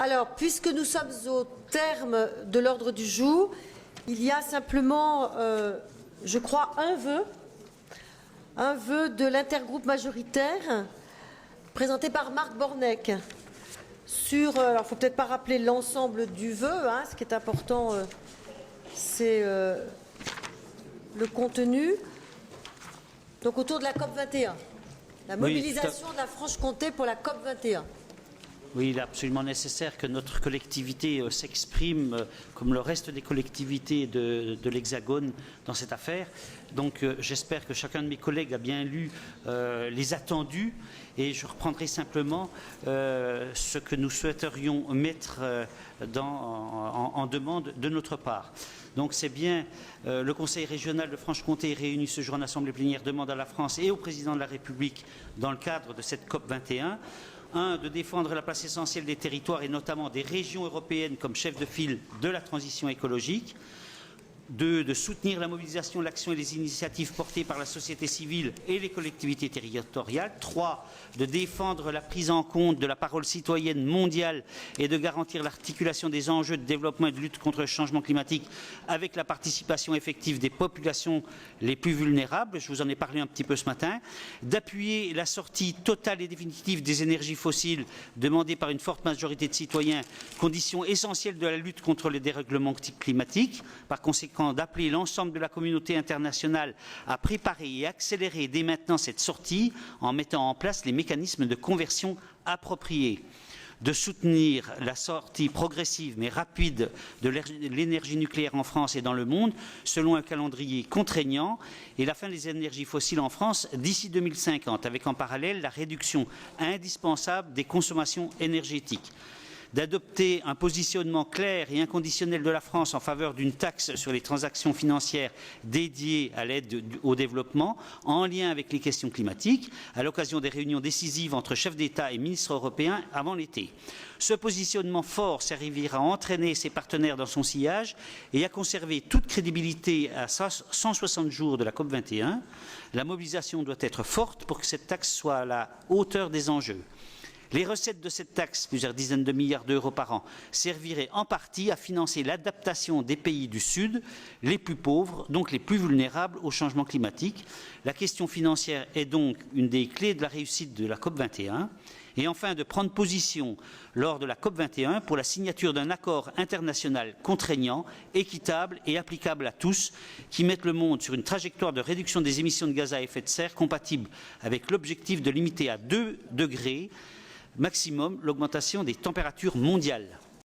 Alors, puisque nous sommes au terme de l'ordre du jour, il y a simplement, je crois, un vœu de l'intergroupe majoritaire présenté par Marc Bornec. Alors, il ne faut peut-être pas rappeler l'ensemble du vœu, hein, ce qui est important, c'est le contenu. Donc, autour de la COP 21, la mobilisation de la Franche-Comté pour la COP 21. Oui, il est absolument nécessaire que notre collectivité s'exprime comme le reste des collectivités de l'Hexagone dans cette affaire. Donc j'espère que chacun de mes collègues a bien lu les attendus et je reprendrai simplement ce que nous souhaiterions mettre en demande de notre part. Donc c'est bien le Conseil régional de Franche-Comté réuni ce jour en assemblée plénière demande à la France et au président de la République dans le cadre de cette COP 21 de défendre la place essentielle des territoires et notamment des régions européennes comme chef de file de la transition écologique. 2, de soutenir la mobilisation, l'action et les initiatives portées par la société civile et les collectivités territoriales. 3, de défendre la prise en compte de la parole citoyenne mondiale et de garantir l'articulation des enjeux de développement et de lutte contre le changement climatique avec la participation effective des populations les plus vulnérables. Je vous en ai parlé un petit peu ce matin. D'appuyer la sortie totale et définitive des énergies fossiles demandée par une forte majorité de citoyens, condition essentielle de la lutte contre les dérèglements climatiques. Par conséquent, d'appeler l'ensemble de la communauté internationale à préparer et accélérer dès maintenant cette sortie en mettant en place les mécanismes de conversion appropriés. De soutenir la sortie progressive mais rapide de l'énergie nucléaire en France et dans le monde selon un calendrier contraignant et la fin des énergies fossiles en France d'ici 2050 avec en parallèle la réduction indispensable des consommations énergétiques. D'adopter un positionnement clair et inconditionnel de la France en faveur d'une taxe sur les transactions financières dédiée à l'aide au développement en lien avec les questions climatiques à l'occasion des réunions décisives entre chefs d'État et ministres européens avant l'été. Ce positionnement fort servira à entraîner ses partenaires dans son sillage et à conserver toute crédibilité à 160 jours de la COP 21. La mobilisation doit être forte pour que cette taxe soit à la hauteur des enjeux. Les recettes de cette taxe, plusieurs dizaines de milliards d'euros par an, serviraient en partie à financer l'adaptation des pays du Sud, les plus pauvres, donc les plus vulnérables au changement climatique. La question financière est donc une des clés de la réussite de la COP 21. Et enfin, de prendre position lors de la COP 21 pour la signature d'un accord international contraignant, équitable et applicable à tous, qui mette le monde sur une trajectoire de réduction des émissions de gaz à effet de serre compatible avec l'objectif de limiter à 2 degrés maximum l'augmentation des températures mondiales.